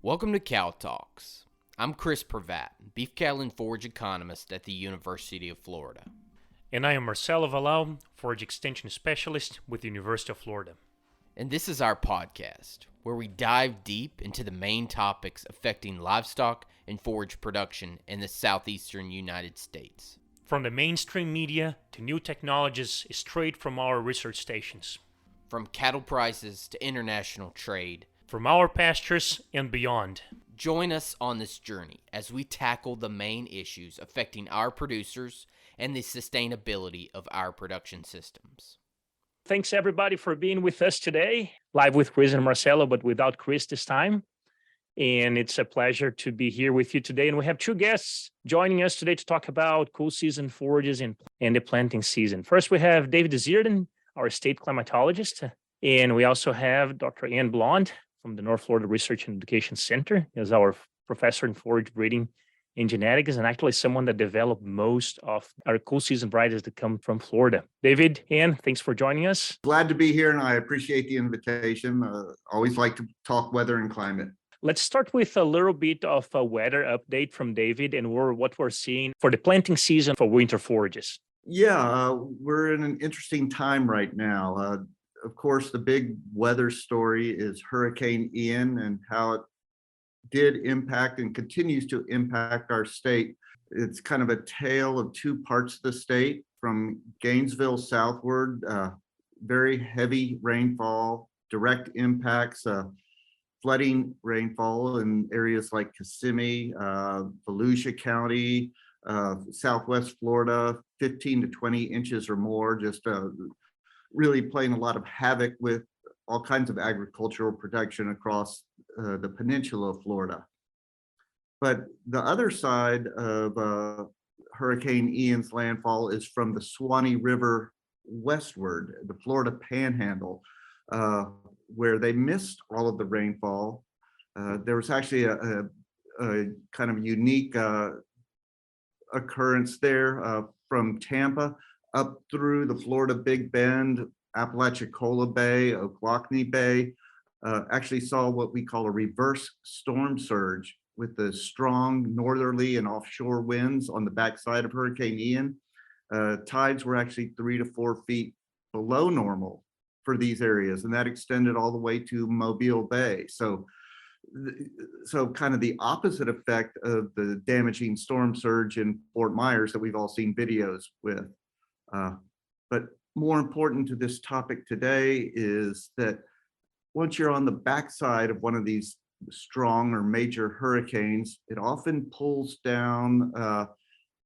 Welcome to Cow Talks. I'm Chris Pravat, beef cattle and forage economist at the University of Florida. And I am Marcelo Valao, Forage Extension Specialist with the University of Florida. And this is our podcast, where we dive deep into the main topics affecting livestock and forage production in the southeastern United States. From the mainstream media to new technologies straight from our research stations. From cattle prices to international trade. From our pastures and beyond. Join us on this journey as we tackle the main issues affecting our producers and the sustainability of our production systems. Thanks everybody for being with us today, live with Chris and Marcelo, but without Chris this time. And it's a pleasure to be here with you today. And we have two guests joining us today to talk about cool season forages and the planting season. First, we have David Zierden, our state climatologist. And we also have Dr. Blount from the North Florida Research and Education Center as our professor in forage breeding and genetics, and actually someone that developed most of our cool season varieties that come from Florida. David, Ann, thanks for joining us. Glad to be here, and I appreciate the invitation. Always like to talk weather and climate. Let's start with a little bit of a weather update from David and what we're seeing for the planting season for winter forages. Yeah, we're in an interesting time right now. Of course, the big weather story is Hurricane Ian and how it did impact and continues to impact our state. It's kind of a tale of two parts of the state. From Gainesville southward, very heavy rainfall, direct impacts, flooding rainfall in areas like Kissimmee, Volusia County, Southwest Florida, 15 to 20 inches or more, just really playing a lot of havoc with all kinds of agricultural production across the peninsula of Florida. But the other side of Hurricane Ian's landfall is from the Suwannee River westward, the Florida Panhandle, where they missed all of the rainfall. There was actually a kind of unique occurrence there from Tampa up through the Florida Big Bend, Apalachicola Bay, Ocklawahnee Bay. Actually saw what we call a reverse storm surge with the strong northerly and offshore winds on the backside of Hurricane Ian. Tides were actually 3 to 4 feet below normal for these areas, and that extended all the way to Mobile Bay. So kind of the opposite effect of the damaging storm surge in Fort Myers that we've all seen videos with. But more important to this topic today is that once you're on the backside of one of these strong or major hurricanes, it often pulls down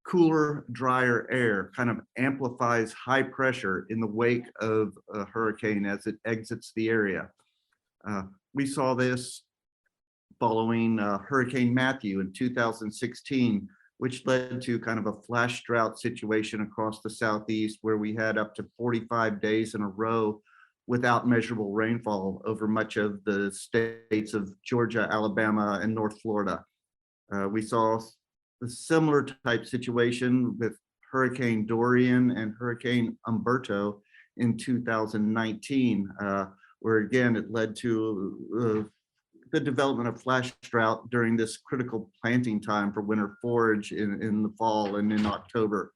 cooler, drier air, kind of amplifies high pressure in the wake of a hurricane as it exits the area. We saw this following Hurricane Matthew in 2016, which led to kind of a flash drought situation across the Southeast, where we had up to 45 days in a row without measurable rainfall over much of the states of Georgia, Alabama, and North Florida. We saw a similar type situation with Hurricane Dorian and Hurricane Umberto in 2019, where again, it led to the development of flash drought during this critical planting time for winter forage in the fall and in October.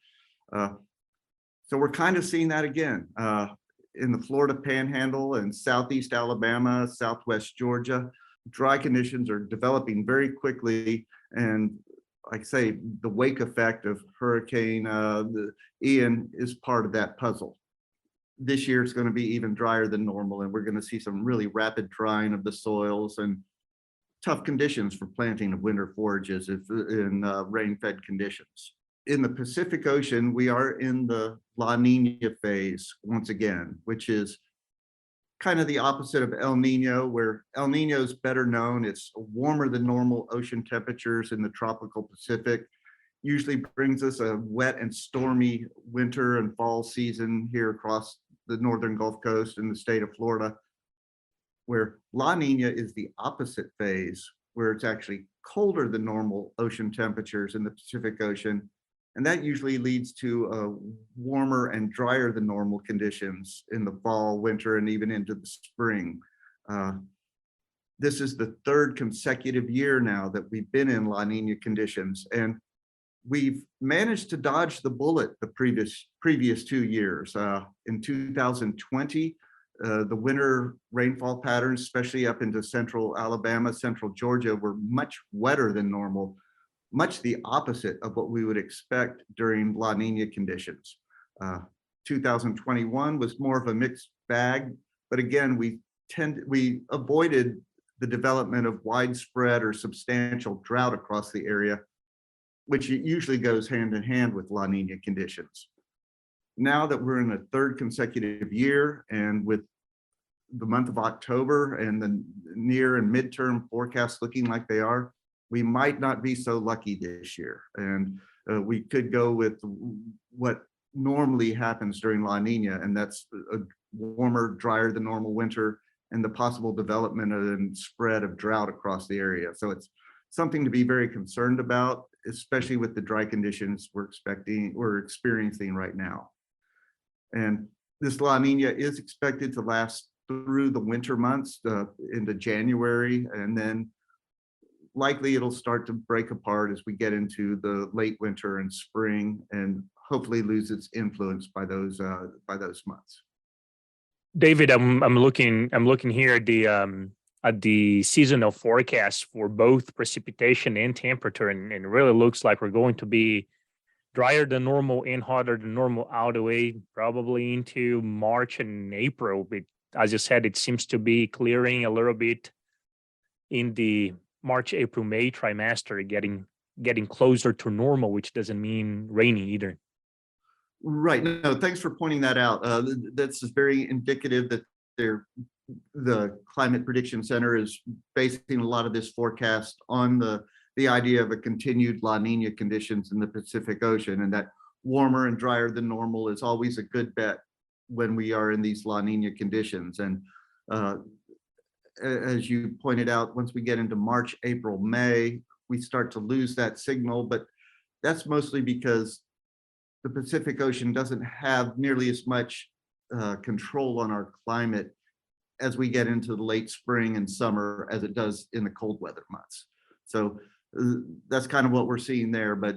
So we're kind of seeing that again in the Florida Panhandle and Southeast Alabama, Southwest Georgia. Dry conditions are developing very quickly, and like I say, the wake effect of Hurricane Ian is part of that puzzle. This year it's going to be even drier than normal, and we're going to see some really rapid drying of the soils and tough conditions for planting of winter forages in rain-fed conditions. In the Pacific Ocean, we are in the La Nina phase once again, which is kind of the opposite of El Nino, where El Nino is better known. It's warmer than normal ocean temperatures in the tropical Pacific. Usually brings us a wet and stormy winter and fall season here across the northern Gulf Coast in the state of Florida, where La Nina is the opposite phase, where it's actually colder than normal ocean temperatures in the Pacific Ocean. And that usually leads to warmer and drier than normal conditions in the fall, winter, and even into the spring. This is the third consecutive year now that we've been in La Nina conditions, and we've managed to dodge the bullet the previous 2 years. In 2020, the winter rainfall patterns, especially up into central Alabama, central Georgia, were much wetter than normal, much the opposite of what we would expect during La Nina conditions. 2021 was more of a mixed bag, but again, we avoided the development of widespread or substantial drought across the area, which usually goes hand in hand with La Nina conditions. Now that we're in a third consecutive year, and with the month of October and the near and midterm forecasts looking like they are, we might not be so lucky this year. And we could go with what normally happens during La Nina, and that's a warmer, drier than normal winter, and the possible development and spread of drought across the area. So it's something to be very concerned about, especially with the dry conditions we're experiencing right now. And this La Nina is expected to last through the winter months into January, and then likely it'll start to break apart as we get into the late winter and spring, and hopefully lose its influence by those months. David, I'm looking here at the seasonal forecast for both precipitation and temperature, and it really looks like we're going to be drier than normal and hotter than normal all the way probably into March and April. But as you said, it seems to be clearing a little bit in the March, April, May trimester, getting closer to normal, which doesn't mean rainy either. Right. No, thanks for pointing that out. That's very indicative that the Climate Prediction Center is basing a lot of this forecast on the idea of a continued La Nina conditions in the Pacific Ocean, and that warmer and drier than normal is always a good bet when we are in these La Nina conditions. And as you pointed out, once we get into March, April, May, we start to lose that signal, but that's mostly because the Pacific Ocean doesn't have nearly as much control on our climate as we get into the late spring and summer as it does in the cold weather months. So that's kind of what we're seeing there, but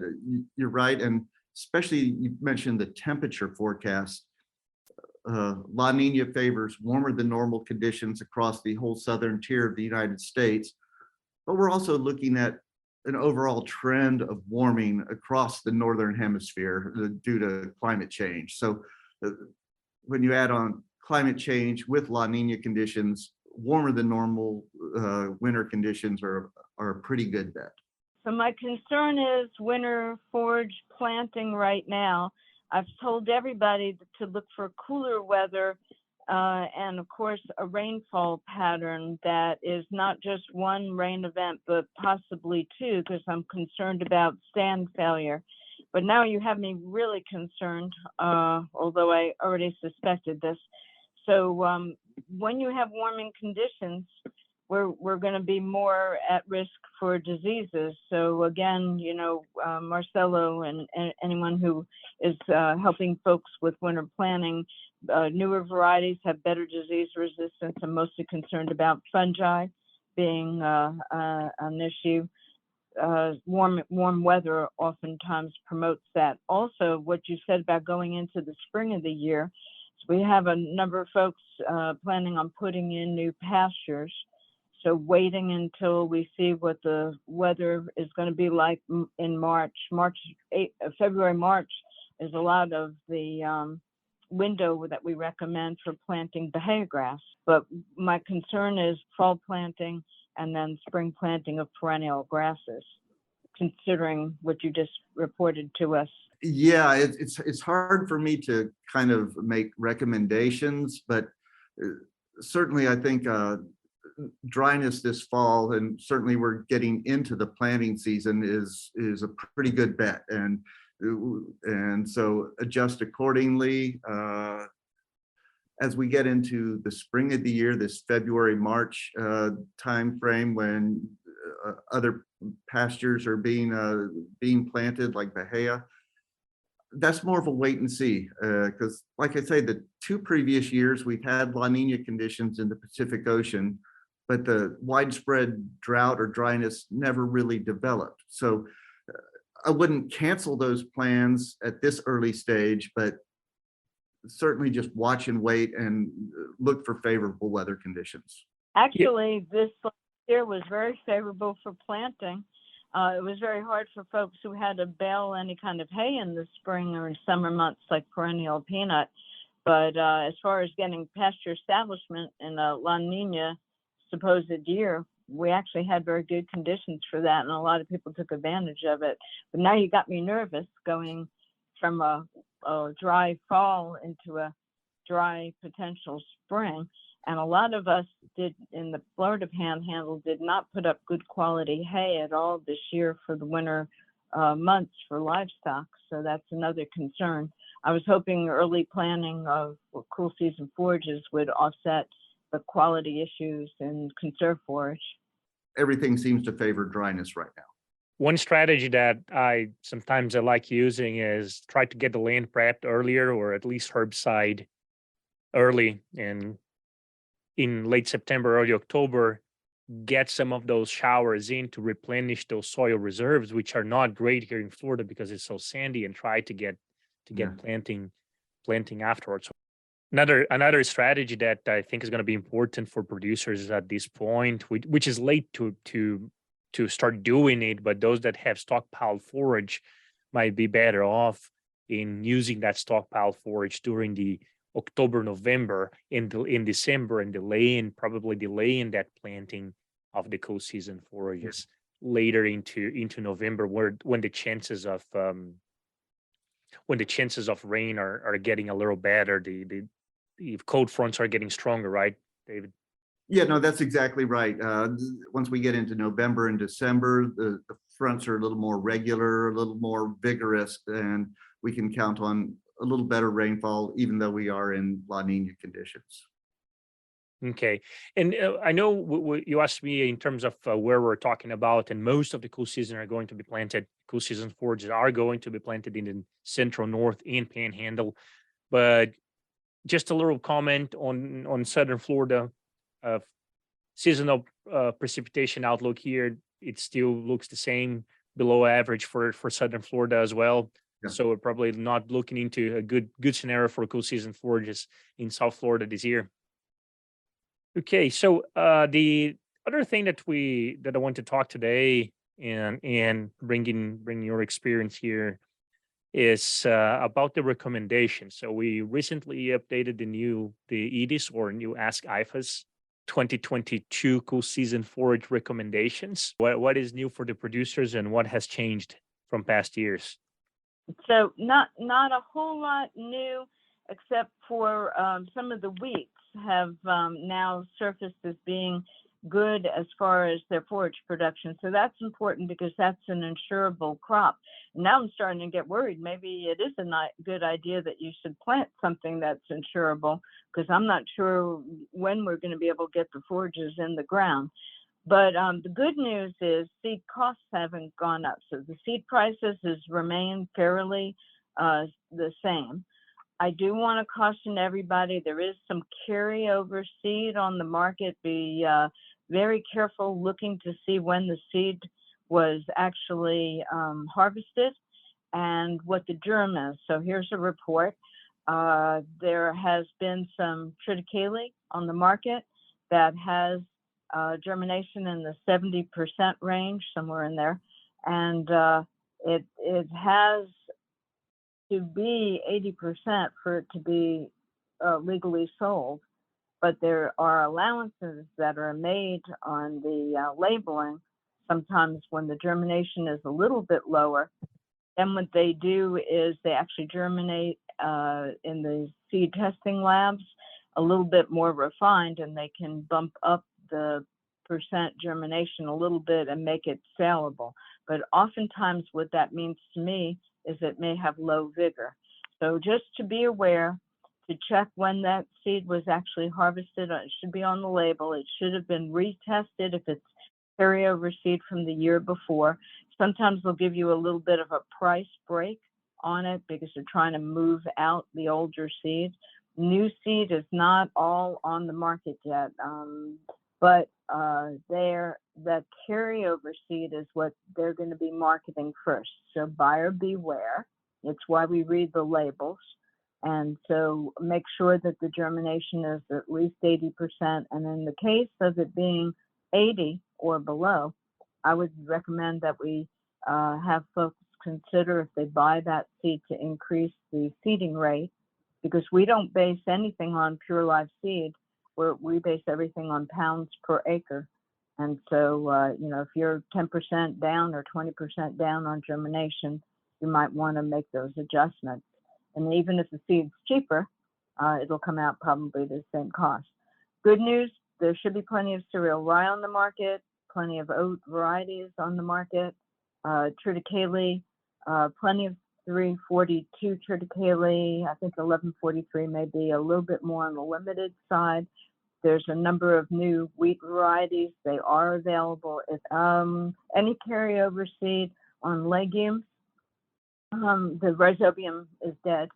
you're right. And especially you mentioned the temperature forecast. La Nina favors warmer than normal conditions across the whole southern tier of the United States, but we're also looking at an overall trend of warming across the northern hemisphere due to climate change. So when you add on climate change with La Nina conditions, warmer than normal winter conditions are a pretty good bet. So my concern is winter forage planting right now. I've told everybody to look for cooler weather and of course a rainfall pattern that is not just one rain event, but possibly two, because I'm concerned about stand failure. But now you have me really concerned, although I already suspected this. So when you have warming conditions, we're going to be more at risk for diseases. So again, Marcelo and anyone who is helping folks with winter planting, newer varieties have better disease resistance. I'm mostly concerned about fungi being an issue. Warm weather oftentimes promotes that. Also, what you said about going into the spring of the year, so we have a number of folks planning on putting in new pastures. So waiting until we see what the weather is going to be like in February, March is a lot of the window that we recommend for planting Bahia grass. But my concern is fall planting and then spring planting of perennial grasses, considering what you just reported to us. Yeah, it's hard for me to kind of make recommendations, but certainly I think dryness this fall, and certainly we're getting into the planting season, is a pretty good bet, and so adjust accordingly. As we get into the spring of the year, this February, March time frame, when other pastures are being planted like Bahia, that's more of a wait and see, because like I say, the two previous years we've had La Nina conditions in the Pacific Ocean, but the widespread drought or dryness never really developed. So I wouldn't cancel those plans at this early stage, but certainly just watch and wait and look for favorable weather conditions. Actually, this year was very favorable for planting. It was very hard for folks who had to bale any kind of hay in the spring or in summer months like perennial peanut. But as far as getting pasture establishment in a La Nina supposed year, we actually had very good conditions for that, and a lot of people took advantage of it. But now you got me nervous going from a dry fall into a dry potential spring. And a lot of us did in the Florida Panhandle did not put up good quality hay at all this year for the winter months for livestock. So that's another concern. I was hoping early planning of cool season forages would offset the quality issues in conserve forage. Everything seems to favor dryness right now. One strategy that I like using is try to get the land prepped earlier, or at least herbicide early in late September, early October, get some of those showers in to replenish those soil reserves, which are not great here in Florida because it's so sandy, and try to get planting afterwards. Another strategy that I think is going to be important for producers at this point, which is late to start doing it, but those that have stockpiled forage might be better off in using that stockpile forage during the October, November, in December, and probably delaying that planting of the cool season forages later into November, when the chances of rain are getting a little better, the cold fronts are getting stronger, right, David? Yeah, no, that's exactly right. Once we get into November and December, the fronts are a little more regular, a little more vigorous, and we can count on a little better rainfall, even though we are in La Nina conditions. Okay. And I know you asked me in terms of where we're talking about, and most of the cool season are going to be planted. Cool season forages are going to be planted in the central, north, and panhandle. But just a little comment on southern Florida. Seasonal precipitation outlook here, it still looks the same, below average for southern Florida as well. Yeah. So we're probably not looking into a good scenario for cool season forages in South Florida this year. Okay, so the other thing that I want to talk today, and bring your experience here, is about the recommendations. So we recently updated the EDIS, or new Ask IFAS 2022 cool season forage recommendations. What is new for the producers, and what has changed from past years? So not a whole lot new, except for some of the wheats have now surfaced as being good as far as their forage production. So that's important because that's an insurable crop. Now I'm starting to get worried. Maybe it is a good idea that you should plant something that's insurable, because I'm not sure when we're going to be able to get the forages in the ground. But the good news is seed costs haven't gone up. So the seed prices has remained fairly the same. I do want to caution everybody, there is some carryover seed on the market. Be very careful looking to see when the seed was actually harvested and what the germ is. So here's a report. There has been some triticale on the market that has germination in the 70% range, somewhere in there. And it has to be 80% for it to be legally sold. But there are allowances that are made on the labeling sometimes when the germination is a little bit lower. Then what they do is they actually germinate in the seed testing labs a little bit more refined, and they can bump up the percent germination a little bit and make it saleable. But oftentimes what that means to me is it may have low vigor. So just to be aware, to check when that seed was actually harvested. It should be on the label. It should have been retested if it's carryover seed from the year before. Sometimes they'll give you a little bit of a price break on it because they're trying to move out the older seed. New seed is not all on the market yet. but the carryover seed is what they're going to be marketing first. So buyer beware. It's why we read the labels. And so make sure that the germination is at least 80%. And in the case of it being 80 or below, I would recommend that we have folks consider if they buy that seed to increase the seeding rate, because we don't base anything on pure live seed. We base everything on pounds per acre. And so, if you're 10% down or 20% down on germination, you might want to make those adjustments. And even if the seed's cheaper, it'll come out probably the same cost. Good news, there should be plenty of cereal rye on the market, plenty of oat varieties on the market, triticale, plenty of 342 triticale. I think 1143 may be a little bit more on the limited side. There's a number of new wheat varieties. They are available. If any carryover seed on legumes, the rhizobium is dead,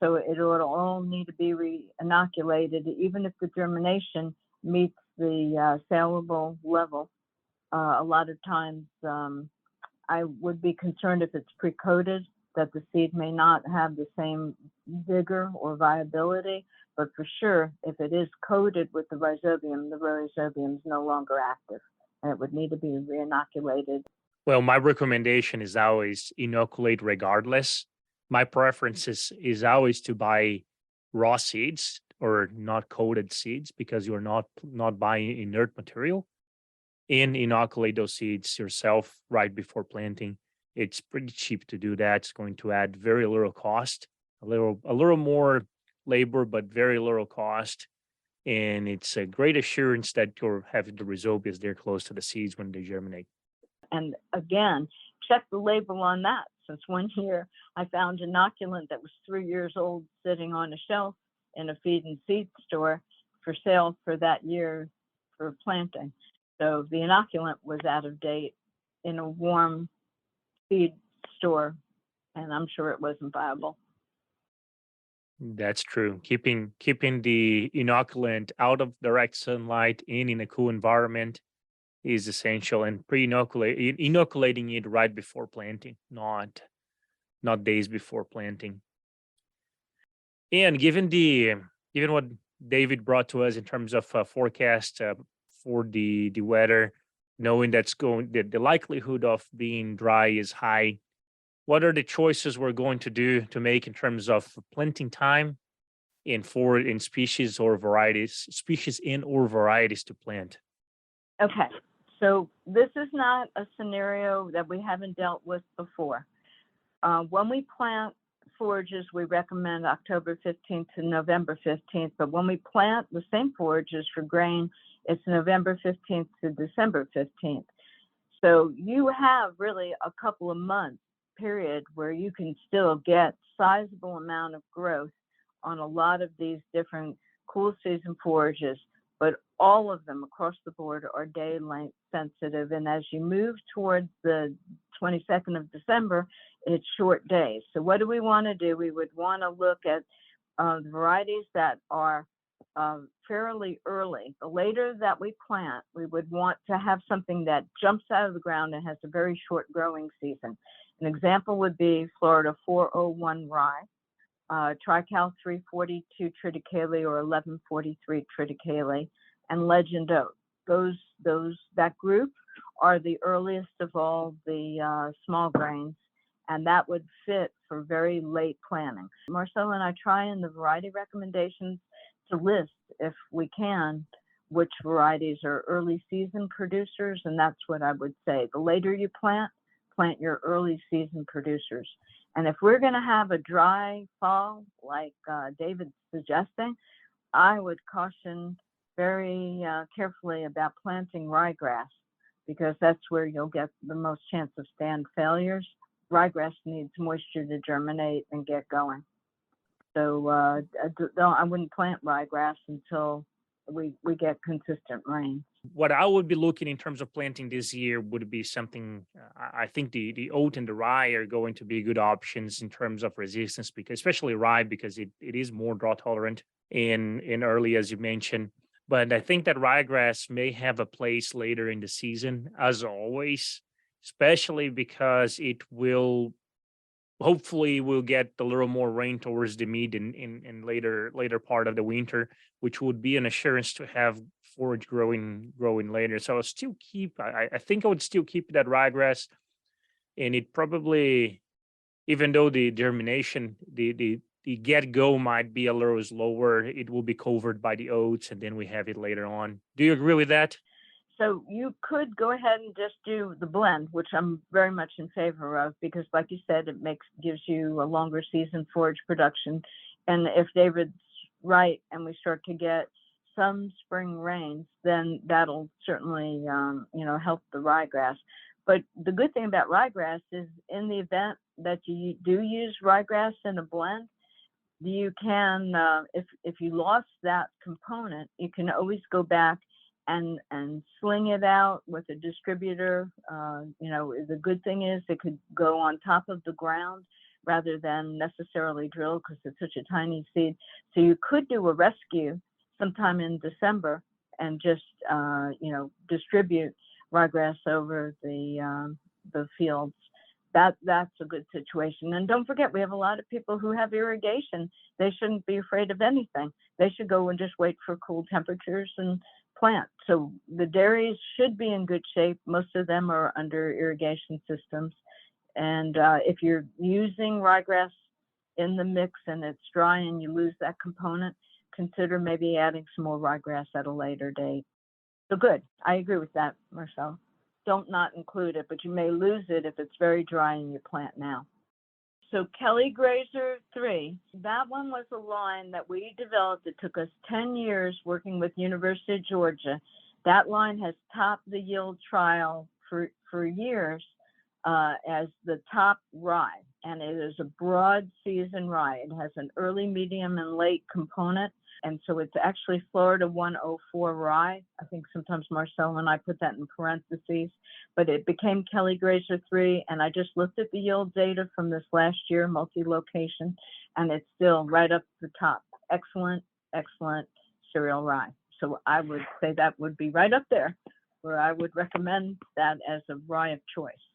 so it'll all need to be re-inoculated, even if the germination meets the saleable level. A lot of times, I would be concerned if it's pre-coated, that the seed may not have the same vigor or viability. But for sure, if it is coated with the rhizobium is no longer active, and it would need to be re-inoculated. Well, my recommendation is always inoculate regardless. My preference is always to buy raw seeds or not coated seeds, because you're not buying inert material, and inoculate those seeds yourself right before planting. It's pretty cheap to do that. It's going to add very little cost, a little more labor, but very little cost. And it's a great assurance that you're having the rhizobiums there close to the seeds when they germinate. And again, check the label on that. Since one year I found inoculant that was 3 years old sitting on a shelf in a feed and seed store for sale for that year for planting. So the inoculant was out of date in a warm feed store, and I'm sure it wasn't viable. That's true. Keeping the inoculant out of direct sunlight and in a cool environment is essential, and inoculating it right before planting, not days before planting. And given what David brought to us in terms of forecast for the weather, knowing the likelihood of being dry is high, what are the choices we're going to do to make in terms of planting time in species and or varieties to plant? Okay, so this is not a scenario that we haven't dealt with before. When we plant forages, we recommend October 15th to November 15th, but when we plant the same forages for grain, it's November 15th to December 15th. So you have really a couple of months period where you can still get sizable amount of growth on a lot of these different cool season forages, but all of them across the board are day length sensitive. And as you move towards the 22nd of December, it's short days. So what do we want to do? We would want to look at the varieties that are fairly early. The later that we plant, we would want to have something that jumps out of the ground and has a very short growing season. An example would be Florida 401 rye, Trical 342 triticale or 1143 triticale, and Legend oat. That group are the earliest of all the small grains, and that would fit for very late planting. Marcelo and I try in the variety recommendations to list, if we can, which varieties are early season producers, and that's what I would say. The later you plant your early season producers. And if we're going to have a dry fall, like David's suggesting, I would caution very carefully about planting ryegrass, because that's where you'll get the most chance of stand failures. Ryegrass needs moisture to germinate and get going. So I wouldn't plant ryegrass until we get consistent rain. What I would be looking in terms of planting this year would be something, I think the oat and the rye are going to be good options in terms of resistance, because especially rye, because it is more drought tolerant and early, as you mentioned. But I think that ryegrass may have a place later in the season, as always, especially because it will hopefully we'll get a little more rain towards the mid in later part of the winter, which would be an assurance to have forage growing later. So I'll still keep. I think I would still keep that ryegrass, and it probably, even though the germination, the get go might be a little slower, it will be covered by the oats, and then we have it later on. Do you agree with that? So you could go ahead and just do the blend, which I'm very much in favor of, because like you said, it gives you a longer season forage production. And if David's right and we start to get some spring rains, then that'll certainly, help the ryegrass. But the good thing about ryegrass is in the event that you do use ryegrass in a blend, you can, if you lost that component, you can always go back and sling it out with a distributor. The good thing is it could go on top of the ground rather than necessarily drill, because it's such a tiny seed. So you could do a rescue sometime in December and just distribute ryegrass over the fields. That's a good situation. And don't forget, we have a lot of people who have irrigation. They shouldn't be afraid of anything. They should go and just wait for cool temperatures and plant. So the dairies should be in good shape. Most of them are under irrigation systems. And if you're using ryegrass in the mix and it's dry and you lose that component, consider maybe adding some more ryegrass at a later date. So good. I agree with that, Marcel. Don't not include it, but you may lose it if it's very dry and you plant now. So Kelly Grazer 3, that one was a line that we developed. It took us 10 years working with University of Georgia. That line has topped the yield trial for years as the top rye, and it is a broad season rye. It has an early, medium, and late component, and so it's actually Florida 104 rye. I think sometimes Marcel and I put that in parentheses, but it became Kelly Grazer 3, and I just looked at the yield data from this last year, multi-location, and it's still right up the top. Excellent, excellent cereal rye. So I would say that would be right up there, where I would recommend that as a rye of choice.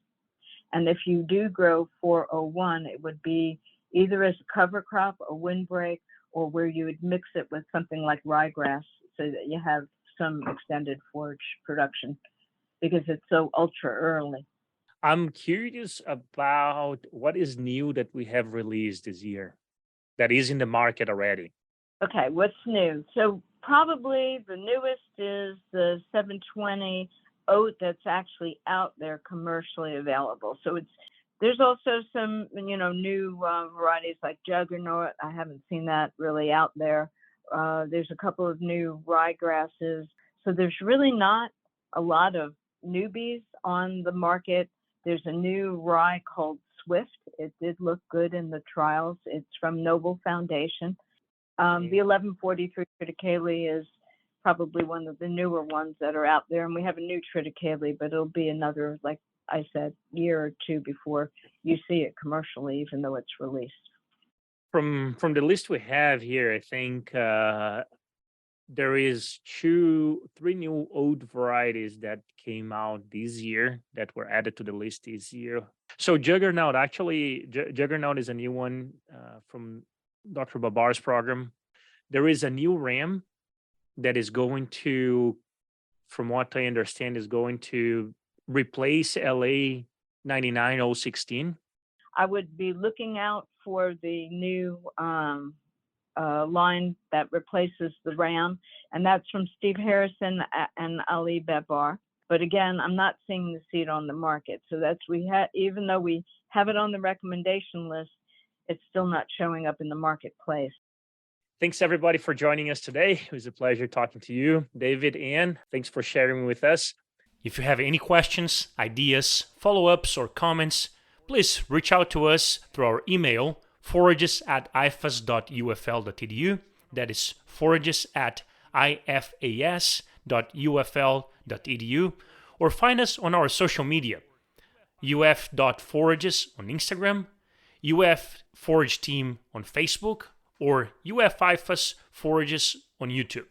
And if you do grow 401, it would be either as a cover crop, a windbreak, or where you would mix it with something like ryegrass so that you have some extended forage production, because it's so ultra early. I'm curious about what is new that we have released this year that is in the market already. Okay, what's new? So probably the newest is the 720 oat that's actually out there commercially available. So there's also some new varieties like Juggernaut. I haven't seen that really out there. There's a couple of new ryegrasses. So there's really not a lot of newbies on the market. There's a new rye called Swift. It did look good in the trials. It's from Noble Foundation. The 1143 triticale is probably one of the newer ones that are out there. And we have a new triticale, but it'll be another, like I said, year or two before you see it commercially, even though it's released. From the list we have here, I think there is three new oat varieties that came out this year that were added to the list this year. So Juggernaut, actually, Juggernaut is a new one from Dr. Babar's program. There is a new RAM that is going to, from what I understand, is going to replace LA 99016. I would be looking out for the new line that replaces the RAM, and that's from Steve Harrison and Ali Babar. But again, I'm not seeing the seed on the market. So even though we have it on the recommendation list, it's still not showing up in the marketplace. Thanks everybody for joining us today. It was a pleasure talking to you, David, and thanks for sharing with us. If you have any questions, ideas, follow-ups, or comments, please reach out to us through our email, forages@ifas.ufl.edu. That is forages@ifas.ufl.edu. Or find us on our social media, uf.forages on Instagram, UF Forage Team on Facebook, or UF IFAS Forages on YouTube.